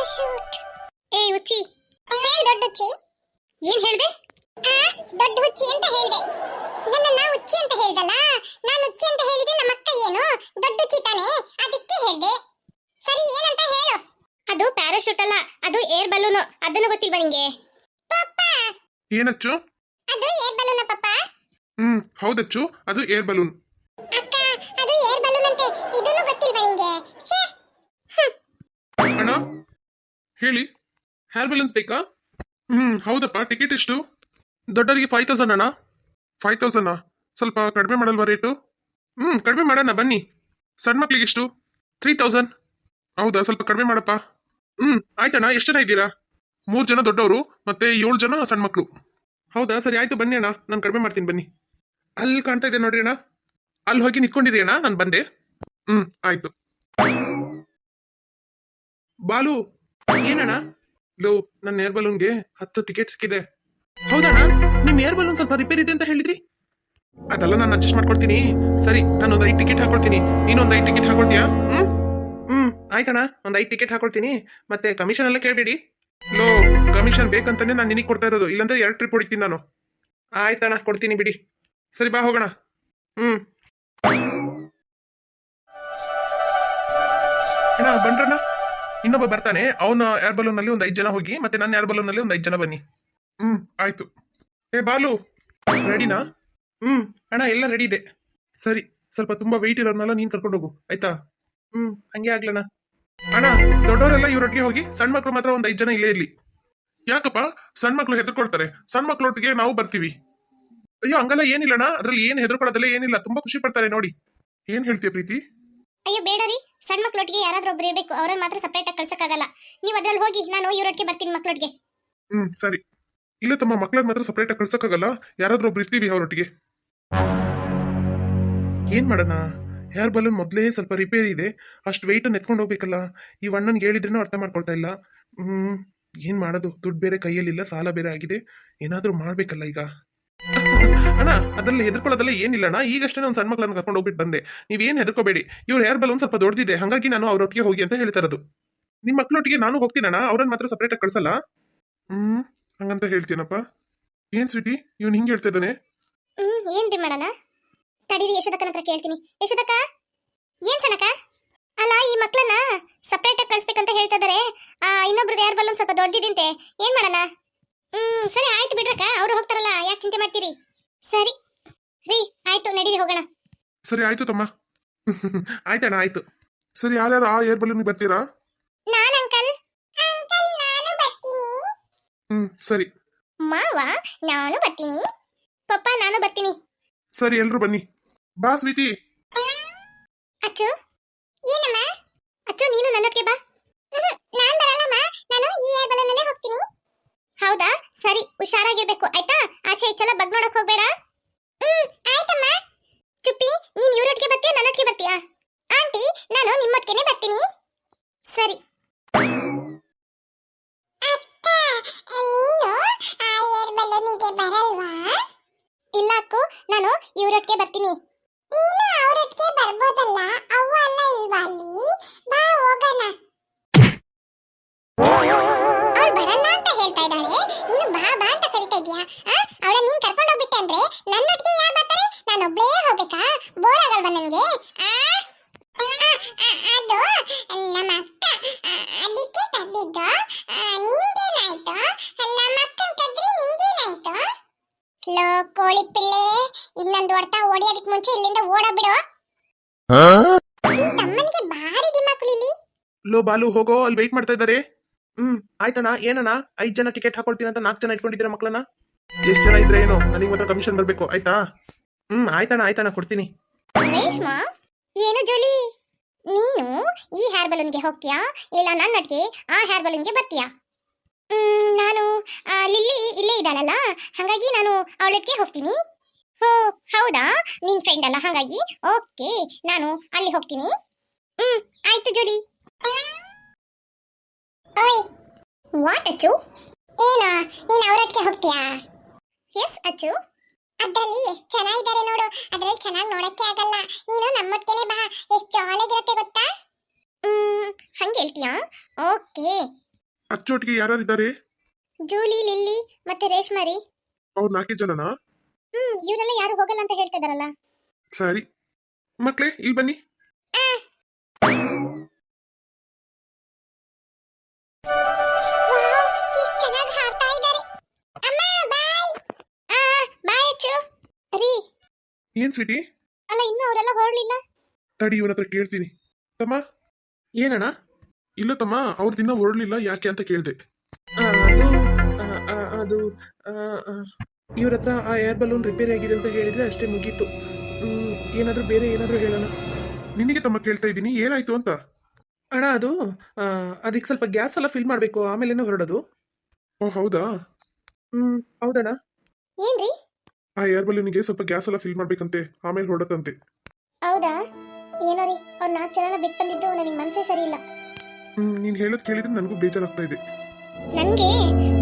Parachute. ಏ ಹುಚ್ಚಿ, ಹೇಳಿ ದೊಡ್ಡ ಹುಚ್ಚಿ. ಏನ್ ಹೇಳ್ದೆ? ದೊಡ್ಡ ಹುಚ್ಚಿ ಅಂತ ಹೇಳ್ದೆ. ನನ್ನನ್ನ ಹುಚ್ಚಿ ಅಂತ ಹೇಳ್ದಲ್ಲ. ನಾನು ಹುಚ್ಚಿ ಅಂತ ಹೇಳಿದ್ರೆ ನಮ್ಮ ಅಕ್ಕ ಏನು ದೊಡ್ಡ ಹುಚ್ಚಿ ತಾನೆ, ಅದಕ್ಕೆ ಹೇಳ್ದೆ. ಸರಿ ಏನಂತ ಹೇಳು. ಅದು ಪ್ಯಾರಾಶೂಟ್ ಅಲ್ಲ, ಅದು ಏರ್ ಬಲೂನು. ಅದನ್ನು ಗೊತ್ತಿಲ್ವಾ ನಿಂಗೆ? ಪಪ್ಪ ಏನಚ್ಚು? ಅದು ಏರ್ ಬಲೂನ ಪಪ್ಪ. ಹೌದಚ್ಚು, ಅದು ಏರ್ ಬಲೂನ್. ಅಕ್ಕ ಅದು ಏರ್ ಬಲೂನ್ ಅಂತೆ, ಇದನ್ನು ಗೊತ್ತಿಲ್ವಾ ನಿಂಗೆ? ಅಣ್ಣ ಹೇಳಿ, ಹೇರ್ ಬಲೂನ್ಸ್ ಬೇಕಾ? ಹೌದಪ್ಪ. ಟಿಕೆಟ್ ಎಷ್ಟು? ದೊಡ್ಡವರಿಗೆ 5000 ಅಣ್ಣ. 5000 ಸ್ವಲ್ಪ ಕಡಿಮೆ ಮಾಡಲ್ವಾ ರೇಟು? ಕಡಿಮೆ ಮಾಡೋಣ ಬನ್ನಿ. ಸಣ್ಣ ಮಕ್ಳಿಗೆ ಎಷ್ಟು? 3000. ಹೌದಾ, ಸ್ವಲ್ಪ ಕಡಿಮೆ ಮಾಡಪ್ಪ. ಆಯ್ತಣ್ಣ. ಎಷ್ಟು ಜನ ಇದ್ದೀರಾ? 3 ಜನ ದೊಡ್ಡವರು ಮತ್ತೆ 7 ಜನ ಸಣ್ಣ ಮಕ್ಕಳು. ಹೌದಾ, ಸರಿ ಆಯ್ತು ಬನ್ನಿ ಅಣ್ಣ, ನಾನು ಕಡಿಮೆ ಮಾಡ್ತೀನಿ ಬನ್ನಿ. ಅಲ್ಲಿ ಕಾಣ್ತಾ ಇದೆ ನೋಡ್ರಿ ಅಣ್ಣ, ಅಲ್ಲಿ ಹೋಗಿ ನಿಂತ್ಕೊಂಡಿರಿ ಅಣ್ಣ, ನಾನು ಬಂದೆ. ಆಯ್ತು. ಬಾಲು ಏನಣ್ಣ? ಲೋ, ನನ್ನ ಏರ್ ಬಲೂನ್ಗೆ 10 ಟಿಕೆಟ್ ಸಿಕ್ಕಿದೆ. ಹೌದಣ್ಣ, ನಿಮ್ ಏರ್ ಬಲೂನ್ ಸ್ವಲ್ಪ ರಿಪೇರ್ ಇದೆ ಅಂತ ಹೇಳಿದ್ರಿ. ಅದೆಲ್ಲ ನಾನು ಅಡ್ಜಸ್ಟ್ ಮಾಡ್ಕೊಡ್ತೀನಿ. ಸರಿ, ನಾನು ಒಂದು 5 ಟಿಕೆಟ್ ಹಾಕೊಳ್ತೀನಿ, ನೀನು ಒಂದು 5 ಟಿಕೆಟ್ ಹಾಕೊಳ್ತೀಯಾ? ಆಯ್ತಣ್ಣ, ಒಂದು 5 ಟಿಕೆಟ್ ಹಾಕೊಳ್ತೀನಿ. ಮತ್ತೆ ಕಮಿಷನ್ ಎಲ್ಲ ಕೇಳಬೇಡಿ. ಲೋ, ಕಮಿಷನ್ ಬೇಕಂತಾನೆ ನಾನು ನಿನಗೆ ಕೊಡ್ತಾ ಇರೋದು, ಇಲ್ಲಾಂದ್ರೆ 2 ಟ್ರಿಪ್ ಹೊಡಿತೀನಿ ನಾನು. ಆಯ್ತಣ್ಣ, ಕೊಡ್ತೀನಿ ಬಿಡಿ. ಸರಿ ಬಾ ಹೋಗೋಣ. ಅಣ್ಣ ಬನ್ರಣ್ಣ, ಇನ್ನೊಬ್ಬ ಬರ್ತಾನೆ. ಅವನ ಏರ್ ಬಲೂನ್ ನಲ್ಲಿ ಒಂದು 5 ಜನ ಹೋಗಿ, ಮತ್ತೆ ನನ್ನ ಏರ್ ಬಲೂನ್ ನಲ್ಲಿ ಒಂದು 5 ಜನ ಬನ್ನಿ. ಆಯ್ತು. ಏ ಬಾಲು, ರೆಡಿನಾ? ಅಣ್ಣ ಎಲ್ಲ ರೆಡಿ ಇದೆ. ಸರಿ, ಸ್ವಲ್ಪ ತುಂಬಾ ವೆಯ್ಟ್ ಇರೋರ್ನೆಲ್ಲ ನೀನ್ ಕರ್ಕೊಂಡು ಹೋಗು, ಆಯ್ತಾ? ಹಂಗೆ ಆಗ್ಲಣ್ಣ. ಅಣ್ಣ, ದೊಡ್ಡವರೆಲ್ಲ ಇವ್ರೊಟ್ಟಿಗೆ ಹೋಗಿ, ಸಣ್ಣ ಮಕ್ಳು ಮಾತ್ರ ಒಂದು 5 ಜನ ಇಲ್ಲೇ ಇರ್ಲಿ. ಯಾಕಪ್ಪ? ಸಣ್ಣ ಮಕ್ಳು ಹೆದರ್ಕೊಳ್ತಾರೆ, ಸಣ್ಣ ಮಕ್ಳೊಟ್ಟಿಗೆ ನಾವು ಬರ್ತೀವಿ. ಅಯ್ಯೋ ಹಂಗಲ್ಲ, ಏನಿಲ್ಲಣ್ಣ, ಅದ್ರಲ್ಲಿ ಏನ್ ಹೆದರ್ಕೊಳ್ಳೋದಲ್ಲ ಏನಿಲ್ಲ, ತುಂಬಾ ಖುಷಿ ಪಡ್ತಾರೆ ನೋಡಿ. ಏನ್ ಹೇಳ್ತೀಯ ಪ್ರೀತಿ? ಅಯ್ಯೋ ಬೇಡ ರೀ, ಸಣ್ಣ ಮಕ್ಳೊಟ್ಟಿಗೆ ಯಾರಾದ್ರೂ ಒಬ್ರು ಇರ್ಬೇಕು, ಅವ್ರನ್ನ ಮಾತ್ರ ಸಪರೇಟ್ ಆಗಿ ಕಳ್ಸಕ್ಕಾಗಲ್ಲ. ನೀವು ಅದ್ರಲ್ಲಿ ಹೋಗಿ, ನಾನು ಇವ್ರೊಟ್ಟಿಗೆ ಬರ್ತೀನಿ ಮಕ್ಳೊಟ್ಟಿಗೆ. ಸರಿ. ಇಲ್ಲ ತಮ್ಮ, ಮಕ್ಳನ್ನ ಮಾತ್ರ ಸಪರೇಟ್ ಆಗಿ ಕಳ್ಸಕ್ಕಾಗಲ್ಲ, ಯಾರಾದ್ರೂ ಒಬ್ರು ಇರ್ತೀವಿ ಅವರೊಟ್ಟಿಗೆ. ಏನ್ ಮಾಡೋಣ? ಹೇರ್ ಬಲೂನ್ ಮೊದಲೇ ಸ್ವಲ್ಪ ರಿಪೇರಿ ಇದೆ, ಅಷ್ಟು ವೆಯ್ಟ್ ಎತ್ಕೊಂಡು ಹೋಗ್ಬೇಕಲ್ಲ. ಈ ಅಣ್ಣನ್ಗೆ ಹೇಳಿದ್ರೇನೋ ಅರ್ಥ ಮಾಡ್ಕೊಳ್ತಾ ಇಲ್ಲ. ಏನ್ ಮಾಡೋದು? ದುಡ್ಡು ಬೇರೆ ಕೈಯಲ್ಲಿಲ್ಲ, ಸಾಲ ಬೇರೆ ಆಗಿದೆ, ಏನಾದ್ರೂ ಮಾಡ್ಬೇಕಲ್ಲ ಈಗ. ಅಣ್ಣ, ಅದ್ರಲ್ಲಿ ಹೆದರ್ಕೊಳ್ಳೋದಲ್ಲ ಏನಿಲ್ಲಣ್ಣ, ಈಗಷ್ಟೇ ನಾನು ಸಣ್ಣ ಮಕ್ಳನ್ನ ಕರ್ಕೊಂಡು ಹೋಗ್ಬಿಟ್ಟು ಬಂದೆ. ನೀವೇನು ಹೆದರ್ಕೋಬೇಡಿ. ಇವ್ರ ಹೇರ್ ಬಲೂನ್ ಸ್ವಲ್ಪ ದೊಡ್ಡದಿದೆ, ಹಾಗಾಗಿ ನಾನು ಅವ್ರೊಟ್ಟಿಗೆ ಹೋಗಿ ಅಂತ ಹೇಳ್ತಾ ಇರೋದು. ನಿಮ್ಮ ಮಕ್ಳೊಟ್ಟಿಗೆ ನಾನು ಹೋಗ್ತೀನಣ್ಣ, ಅವ್ರನ್ನ ಮಾತ್ರ ಸಪರೇಟ್ ಆಗಿ ಕಳ್ಸಲ್ಲ. ಹಂಗಂತ ಹೇಳ್ತೀನಪ್ಪ. ಏನ್ ಸ್ವೀಟಿ, ಇವ್ನು ಹಿಂಗೆ ಹೇಳ್ತಾ ಇದ್ದಾನೆ? ಏನ್ರಿ ಮಾಡೋಣ? ತಡೀರಿ, ಯಶೋದಕ್ಕನ ಹತ್ರ ಕೇಳ್ತೀನಿ. ಯಶೋದಕ್ಕ, ಏನ್ ಸಣಕ? ಅಲ್ಲ, ಈ ಮಕ್ಳನ್ನ ಸಪರೇಟ್ ಆಗಿ ಕಳ್ಸ್ಬೇಕಂತ ಹೇಳ್ತಾ ಇದಾರೆ. ಇನ್ನೊಬ್ರದ್ದು ಏರ್ ಬಲೂನ್ ಸ್ವಲ್ಪ ದೊಡ್ಡದಿದಂತೆ, ಏನ್ ಮಾಡೋಣ? ಸರಿ ಆಯ್ತು ಬಿಡ್ರಕ್ಕ, ಅವ್ರು ಹೋಗ್ತಾರಲ್ಲ, ಯಾಕೆ ಚಿಂತೆ ಮಾಡ್ತೀರಿ? ಸರಿ ರೀ, ಆಯ್ತು ನಡೀರಿ ಹೋಗೋಣ. ಸರಿ ಆಯ್ತು ತಮ್ಮ. ಆಯ್ತಣ್ಣ, ಆಯ್ತು. ಸರಿ, ಯಾರ್ಯಾರು ಆ ಏರ್ ಬಲೂನ್ ಬರ್ತೀರಾ? ನಾನು ಅಂಕಲ್. ಅಂಕಲ್ ನಾನು ಬರ್ತೀನಿ. ಸರಿ. ಮಾವ ನಾನು ಬರ್ತೀನಿ. ಪಪ್ಪ ನಾನು ಬರ್ತೀನಿ. ಸರಿ, ಎಲ್ರು ಬನ್ನಿ. ಬಾ ಸ್ವೀಟಿ. ಅಚ್ಚು, ಏನಮ್ಮ? ಅಚ್ಚು, ನೀನು ನನ್ನೊಟ್ಟಿಗೆ ಬಾ. ನಾನ್ ಬರಲ್ಲಮ್ಮ, ನಾನು ಈ ಏರ್ ಬಲೂನ್ ಅಲ್ಲೇ ಹೋಗ್ತೀನಿ. ಹೌದಾ? ಸರಿ, ಹುಷಾರಾಗಿರ್ಬೇಕು ಆಯ್ತಾ? ಆಚೆ ಈಚೆಲ್ಲ ಬಗ್ ನೋಡಕ್ ಹೋಗ್ಬೇಡ. ಆಯ್ತಮ್ಮ. ಚುಪ್ಪಿ, ನೀನ್ ಇವ್ರೊಟ್ಟಿಗೆ ಬರ್ತೀಯಾ ನನ್ನೊಟ್ಟಿಗೆ ಬರ್ತೀಯಾ? ಆಂಟಿ, ನಾನು ನಿಮ್ಮೊಟ್ಟಿಗೆನೆ ಬರ್ತೀನಿ. ಸರಿ. ಅಕ್ಕ, ನೀನು ಆ ಏರ್ ಬಲೂನಿಗೆ ಬರಲ್ವಾ? ಇಲ್ಲ ಅಕ್ಕು, ನಾನು ಇವ್ರೊಟ್ಟಿಗೆ ಬರ್ತೀನಿ. ನೀನು ಅವರೊಟ್ಟಿಗೆ ಬರ್ಬೋದಲ್ಲ, ಅವ್ವ ಅಲ್ಲ ಇಲ್ವಾ ಅಲ್ಲಿ? ಬಾ ಹೋಗೋಣ. ಅವಳು ಬರಲ್ಲ ಅಂತ ಹೇಳ್ತಾ ಇದ್ದಾಳೆ, ನೀನು ಬಾ ಬಾ ಅಂತ ಕರಿತಾ ಇದೀಯಾ? ಅವಳ ನೀನ್ ಕರ್ಕೊಂಡು ಹೋಗ್ಬಿಟ್ಟೆ ಅಂದ್ರೆ ನನ್ನೊಟ್ಟಿಗೆ ಯಾರು ಬರ್ತಾರೆ? ನಾನೊಬ್ಳೇ ಹೋಗ್ಬೇಕಾ? ಬೋರ್ ಆಗಲ್ವಾ ನನ್ಗೆ? ಅದು ನಮ್ಮ ಅಕ್ಕ, ಅದಕ್ಕೆ ಕದ್ದಿದ್ದು. ನಿಮ್ಗೇನಾಯ್ತು? ನಮ್ಮ ಅಕ್ಕನ ಕದ್ರಿ ನಿಮ್ಗೇನಾಯ್ತು? ಲೋ ಕೋಳಿ ಪಿಲ್ಲೆ, ಇನ್ನೊಂದು ಹೊಡ್ತಾ ಓಡಿಯೋದಕ್ಕೆ ಮುಂಚೆ ಇಲ್ಲಿಂದ ಓಡಬಿಡು. ನಿನ್ ತಮ್ಮನಿಗೆ ಭಾರಿ ದಿಮಾಕು ಇಲ್ಲಿ. ಲೋ ಬಾಲು, ಹೋಗೋ, ಅಲ್ಲಿ ವೆಯ್ಟ್ ಮಾಡ್ತಾ ಇದ್ದಾರೆ. ಆಯ್ತಣ್ಣ. ಏನಣ್ಣ, 5 ಜನ ಟಿಕೆಟ್ ಹಾಕೊಳ್ತೀನಿ ಅಂತ 4 ಜನ ಇಟ್ಕೊಂಡಿದ್ದೀರಾ ಮಕ್ಕಳನ್ನ? ಎಷ್ಟು ಜನ ಇದ್ರೆ ಏನು, ನನಗೆ ಮಾತ್ರ ಕಮಿಷನ್ ಬರ್ಬೇಕು, ಆಯ್ತಾ? ಆಯ್ತಣ್ಣ, ಕೊಡ್ತೀನಿ. ರೇಷ್ಮಾ, ಏನು ಜೋಲಿ, ನೀನು ಈ ಹೇರ್ ಬಲೂನ್ಗೆ ಹೋಗ್ತೀಯಾ ಇಲ್ಲ ನನ್ನೊಟ್ಟಿಗೆ ಆ ಹೇರ್ ಬಲೂನ್ಗೆ ಬರ್ತೀಯಾ? ನಾನು ಲಿಲ್ಲಿ ಇಲ್ಲೇ ಇದ್ದಾಳಲ್ಲ, ಹಾಗಾಗಿ ನಾನು ಅವಳೊಟ್ಟಿಗೆ ಹೋಗ್ತೀನಿ. ಓ ಹೌದಾ, ನಿನ್ ಫ್ರೆಂಡ್ ಅಲ್ಲ, ಹಾಗಾಗಿ ಓಕೆ, ನಾನು ಅಲ್ಲಿ ಹೋಗ್ತೀನಿ. ಆಯ್ತು ಜೋಲಿ. ಓಯ್ ವಾಟ್ ಅಚ್ಚು? ಏನು, ನೀನು ಅವರೊಟ್ಟಿಗೆ ಹೋಗ್ತೀಯಾ? ಎಸ್ ಅಚ್ಚು. ಅದ್ರಲ್ಲಿ ಎಷ್ಟು ಜನ ಇದ್ದಾರೆ ನೋಡು, ಅದ್ರಲ್ಲಿ ಚೆನ್ನಾಗಿ ನೋಡಕ್ಕೆ ಆಗಲ್ಲ, ನೀನು ನಮ್ಮೊಟ್ಟಿಗೆನೆ ಬಾ, ಎಷ್ಟು ಜಾಲಿಯಾಗಿರುತ್ತೆ ಗೊತ್ತಾ? ಹಂಗೆ ಹೇಳ್ತೀಯಾ? ಓಕೆ, ಅಚ್ಚೊಟ್ಟಿಗೆ ಯಾರಿದ್ದಾರೆ? ಜೂಲಿ, ಲಿಲ್ಲಿ ಮತ್ತೆ ರೇಷ್ಮಾರಿ. ಅವ್ರು 4 ಜನನಾ? ಇವರೆಲ್ಲ ಯಾರು ಹೋಗಲ್ಲ ಅಂತ ಹೇಳ್ತಾ ಇದಾರಲ್ಲ. ಸರಿ ಮಕ್ಳೇ, ಇಲ್ಲಿ ಬನ್ನಿ. ಚೆನ್ನಾಗಿ ಹಾಡ್ತಾ ಇದ್ದಾರೆ. ಅಮ್ಮ ಬಾಯ್. ಬಾಯ್ ಅಚ್ಚು. ರೀ, ಏನ್ ಸ್ವೀಟಿ? ಅಲ್ಲ ಇನ್ನು ಅವರೆಲ್ಲ ಹೊರಡ್ಲಿಲ್ಲ. ತಡಿ, ಇವನ ಹತ್ರ ಕೇಳ್ತೀನಿ. ತಮ್ಮ, ಏನಣ್ಣ? ಇಲ್ಲ ತಮ್ಮ, ಅವ್ರ ದಿನ ಹೊರಡ್ಲಿಲ್ಲ, ಯಾಕೆ ಅಂತ ಕೇಳ್ದೆ. ಅದು ಇವ್ರ ಹತ್ರ ಆ ಏರ್ ಬಲೂನ್ ರಿಪೇರಿ ಆಗಿದೆ ಅಂತ ಹೇಳಿದ್ರೆ ಅಷ್ಟೇ, ಮುಗೀತು. ಏನಾದ್ರೂ ಬೇರೆ ಏನಾದ್ರೂ ಹೇಳೋಣ. ನಿನಗೆ ತಮ್ಮ ಕೇಳ್ತಾ ಇದ್ದೀನಿ, ಏನಾಯ್ತು ಅಂತ. ಅಣ್ಣ, ಅದು ಅದಕ್ಕೆ ಸ್ವಲ್ಪ ಗ್ಯಾಸ್ ಎಲ್ಲ ಫಿಲ್ ಮಾಡಬೇಕು, ಆಮೇಲೆ ಹೊರಡೋದು. ಓ ಹೌದಾ? ಹೌದಣ್ಣ. ಏನ್ರಿ? ಆ ಏರ್ ಬಲೂನಿಗೆ ಸ್ವಲ್ಪ ಗ್ಯಾಸ್ ಎಲ್ಲ ಫಿಲ್ ಮಾಡ್ಬೇಕಂತೆ, ಆಮೇಲೆ ಹೊರಡತ್ತಂತೆ. ಹೌದಾ? ಏನೋ ರೀ, ಅವ್ರು 4 ಜನ ಬಿಟ್ಟು ಬಂದಿದ್ದು ನನಗೆ ಮನಸ್ಸೇ ಸರಿ ಇಲ್ಲ. ನೀನ್ ಹೇಳೋದ್ ಕೇಳಿದ್ರೆ ನನಗೂ ಬೇಜಾರಾಗ್ತಾ ಇದೆ. ನನ್ಗೆ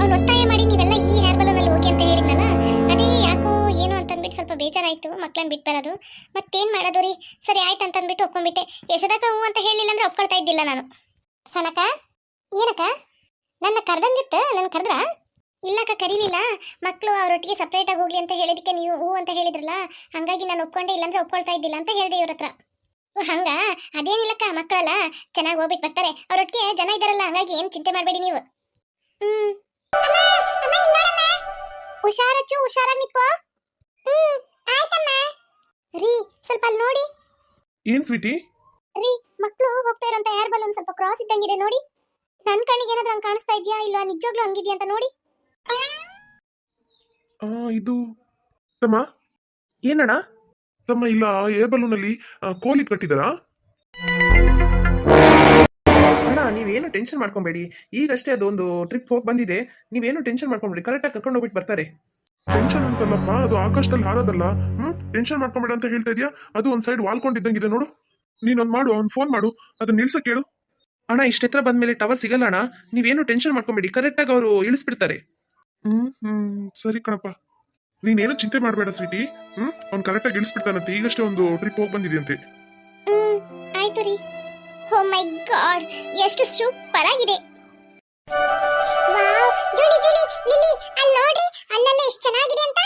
ಅವ್ನು ಒತ್ತಾಯ ಮಾಡಿ ನೀವೆಲ್ಲ ಈ ಹೇರ್ ಬಲೂನ್ ಅಲ್ಲಿ ಹೋಗಿ ಅಂತ ಹೇಳಿದ್ನಲ್ಲ, ಅದೇ ಯಾಕೋ ಏನು ಅಂತ ಅಂದ್ಬಿಟ್ಟು ಸ್ವಲ್ಪ ಬೇಜಾರಾಯ್ತು ಮಕ್ಳನ್ನ ಬಿಟ್ಟು ಬರೋದು. ಮತ್ತೇನ್ ಮಾಡೋದು ರೀ, ಸರಿ ಆಯ್ತು ಅಂತ ಅಂದ್ಬಿಟ್ಟು ಒಪ್ಕೊಂಡ್ಬಿಟ್ಟೆ. ಯಶೋದಕ್ಕ ಹೂ ಅಂತ ಹೇಳಿಲ್ಲ ಅಂದ್ರೆ ಒಪ್ಕೊಳ್ತಾ ಇದ್ದಿಲ್ಲ ನಾನು. ಸನಕ, ಏನಕ್ಕ ನನ್ನ ಕರ್ದಂಗಿತ್ತು, ನನ್ ಕರೆದ್ರ? ಇಲ್ಲಕ್ಕ ಕರೀಲಿಲ್ಲ, ಮಕ್ಕಳು ಅವರೊಟ್ಟಿಗೆ ಸಪ್ರೇಟ್ ಆಗಿ ಹೋಗ್ಲಿ ಅಂತ ಹೇಳಿದಕ್ಕೆ ನೀವು ಹೂ ಅಂತ ಹೇಳಿದ್ರಲ್ಲ, ಹಂಗಾಗಿ ನಾನು ಒಪ್ಕೊಂಡೆ, ಇಲ್ಲಾಂದ್ರೆ ಒಪ್ಕೊಳ್ತಾ ಇದ್ದಿಲ್ಲ ಅಂತ ಹೇಳಿದೆ ಇವ್ರ ಹತ್ರ. ಹಂಗ ಅದೇನಿಲ್ಲಕ್ಕ, ಮಕ್ಕಳಲ್ಲ ಚೆನ್ನಾಗಿ ಹೋಗ್ಬಿಟ್ಟು ಬರ್ತಾರೆ, ಅವರೊಟ್ಟಿಗೆ ಜನ ಇದ್ದಾರಲ್ಲ, ಹಂಗಾಗಿ ಏನ್ ಚಿಂತೆ ಮಾಡಬೇಡಿ ನೀವು. ಹುಷಾರಚ್ಚು, ಹುಷಾರಾಗಿ ನಿತ್ಕೋ. ಆಯ್ತಮ್ಮ. ರೀ, ಸ್ವಲ್ಪ ಅಲ್ಲಿ ನೋಡಿ. ಏನ್ ಸ್ವೀಟಿ? ರೀ, ಮಕ್ಕಳು ಹೋಗ್ತಾ ಇರೋಂತ ಏರ್ ಬಲೂನ್ ಸ್ವಲ್ಪ ಕ್ರಾಸ್ ಇದ್ದಂಗಿದೆ ನೋಡಿ. ನನ್ ಕಣ್ಣಿಗೆ ಏನಾದ್ರೂ ಹಂಗೆ ಕಾಣಿಸ್ತಾ ಇದೆಯಾ ಇಲ್ವಾ, ನಿಜವಾಗ್ಲೂ ಹಂಗಿದ್ಯಾ ಅಂತ ನೋಡಿ. ಇದು ತಮ್ಮ. ಏನಣ್ಣ? ತಮ್ಮ, ಇಲ್ಲ ಏರ್ ಬಲೂನ್ ಅಲ್ಲಿ ಕೋಲ್ ಇಟ್ಕಟ್ಟಿದಾರಾ? ಅಣ್ಣ, ನೀವೇನು ಟೆನ್ಷನ್ ಮಾಡ್ಕೊಂಬೇಡಿ, ಈಗಷ್ಟೇ ಅದೊಂದು ಟ್ರಿಪ್ ಹೋಗಿ ಬಂದಿದೆ, ನೀವೇನು ಟೆನ್ಷನ್ ಮಾಡ್ಕೊಂಬೇಡಿ, ಕರೆಕ್ಟಾಗಿ ಕರ್ಕೊಂಡು ಹೋಗ್ಬಿಟ್ಟು ಬರ್ತಾರೆ. ಟೆನ್ಷನ್ ಅಂತಲ್ಲಪ್ಪ, ಅದು ಆಕಾಶದಲ್ಲಿ ಹಾರೋದಲ್ಲ. ಟೆನ್ಷನ್ ಮಾಡ್ಕೊಂಬೇಡ ಅಂತ ಹೇಳ್ತಾ ಇದೆಯಾ? ಅದು ಒಂದ್ ಸೈಡ್ ವಾಲ್ಕೊಂಡಿದ್ದಂಗಿದೆ ನೋಡು. ನೀನೊಂದು ಮಾಡು, ಅವ್ನು ಫೋನ್ ಮಾಡು, ಅದನ್ನ ನಿಲ್ಸಕ್ ಕೇಳು. ಅಣ್ಣ, ಇಷ್ಟೆತ್ರ ಬಂದ್ಮೇಲೆ ಟವರ್ ಸಿಗಲ್ಲ ಅಣ್ಣ, ನೀವೇನು ಟೆನ್ಷನ್ ಮಾಡ್ಕೊಂಬೇಡಿ, ಕರೆಕ್ಟಾಗಿ ಅವರು ಇಳಿಸ್ಬಿಡ್ತಾರೆ. ಸರಿ ಕಣಪ್ಪ, ನೀನೇನು ಚಿಂತೆ ಮಾಡಬೇಡ ಸ್ವೀಟಿ. ಅವ್ನು ಕರೆಕ್ಟಾಗಿ ಇಳಿಸ್ಬಿಡ್ತಾನಂತೆ, ಈಗಷ್ಟೇ ಒಂದು ಟ್ರಿಪ್ ಹೋಗಿ ಬಂದಿದೆಯಂತೆ. ಆಯ್ತು ರೀ. ಓ ಮೈ ಗಾಡ್, ಎಷ್ಟು ಸೂಪರ್ ಆಗಿದೆ. ವಾವ್, ಜೂಲಿ ಜೂಲಿ, ಲಿಲಿ, ಅಲ್ಲಿ ನೋಡ್ರಿ, ಅಲ್ಲೆಲ್ಲ ಎಷ್ಟು ಚೆನ್ನಾಗಿದೆ ಅಂತ.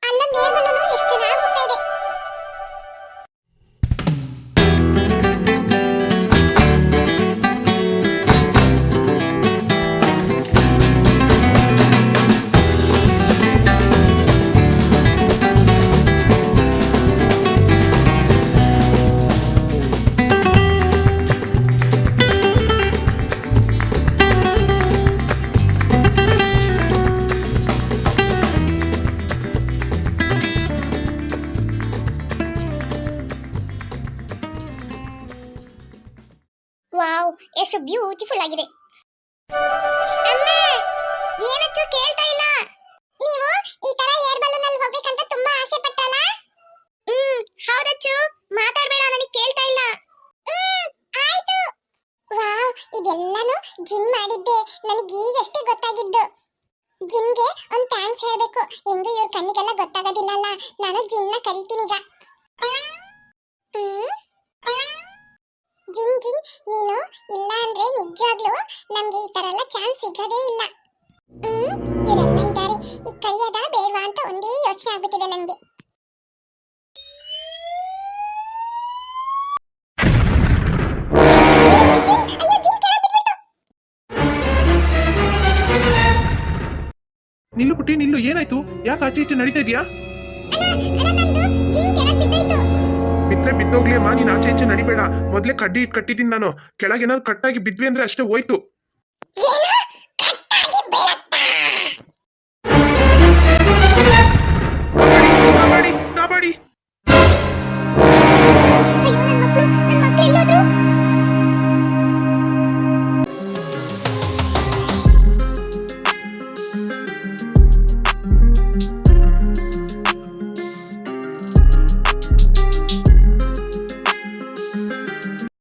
ಅಲ್ಲೊಂದು ಏರ್ ಬಲೂನ್ ಎಷ್ಟು ಚೆನ್ನಾಗಿ ಹೋಗ್ತಾ ಇದೆ. ವಾವ್, ಎಷ್ಟು ಬ್ಯೂಟಿಫುಲ್ ಆಗಿದೆ. ಅಮ್ಮ, ಏನಚ್ಚು ಕೇಳ್ತಾ ಇಲ್ಲ? ನೀವು ಈ ತರ ಏರ್ ಬಲೂನ್ ಅಲ್ಲಿ ಹೋಗ್ಬೇಕಂತ ತುಂಬಾ ಆಸೆ ಪಟ್ಟಲ್ಲ? ಹೌದಚ್ಚು, ಮಾತಾಡ್ಬೇಡ, ನನಗೆ ಕೇಳ್ತಾ ಇಲ್ಲ. ಆಯ್ತು. ವಾವ್, ಇದೆಲ್ಲಾನು ಜಿಮ್ ಮಾಡಿದ್ದೆ, ನನಗೆ ಈಗಷ್ಟೇ ಗೊತ್ತಾಗಿದ್ದು. ಜಿಮ್ಗೆ ಒಂದು ಥ್ಯಾಂಕ್ಸ್ ಹೇಳ್ಬೇಕು, ಹೆಂಗೂ ಇವ್ರ ಕಣ್ಣಿಗೆಲ್ಲ ಗೊತ್ತಾಗೋದಿಲ್ಲ ಅಲ್ಲ, ನಾನು ಜಿಮ್ನ ಕರಿತೀನಿ ಈಗ. ಜಿನ್ ಜಿನ್, ನೀನು ಇಲ್ಲ ಅಂದ್ರೆ ನಿಜವಾಗ್ಲೂ ನಮ್ಗೆ ಈ ತರ ಎಲ್ಲ ಚಾನ್ಸ್ ಸಿಗೋದೇ ಇಲ್ಲ. ಇವರೆಲ್ಲ ಇದ್ದಾರೆ, ಈ ಕರಿಯದ ಬೇಡವಾ ಅಂತ ಒಂದೇ ಯೋಚನೆ ಆಗ್ಬಿಟ್ಟಿದೆ ನಂಗೆ. ನಿಲ್ಲು ಪುಟ್ಟಿ, ನಿಲ್ಲು, ಏನಾಯ್ತು? ಯಾಕೆ ಆಚೆ ಈಚೆ ನಡೀತಾ ಇದೆಯಾ? ಬಿದ್ರೆ ಬಿದ್ದೋಗ್ಲಿ ಅಮ್ಮ, ನೀನ್ ಆಚೆ ಈಚೆ ನಡಿಬೇಡ. ಮೊದ್ಲೇ ಕಡ್ಡಿ ಇಟ್ಟು ಕಟ್ಟಿದ್ದೀನಿ ನಾನು, ಕೆಳಗೆ ಏನಾದ್ರು ಕಟ್ಟಾಗಿ ಬಿದ್ವಿ ಅಂದ್ರೆ ಅಷ್ಟೇ ಹೋಯ್ತು. ಏನು?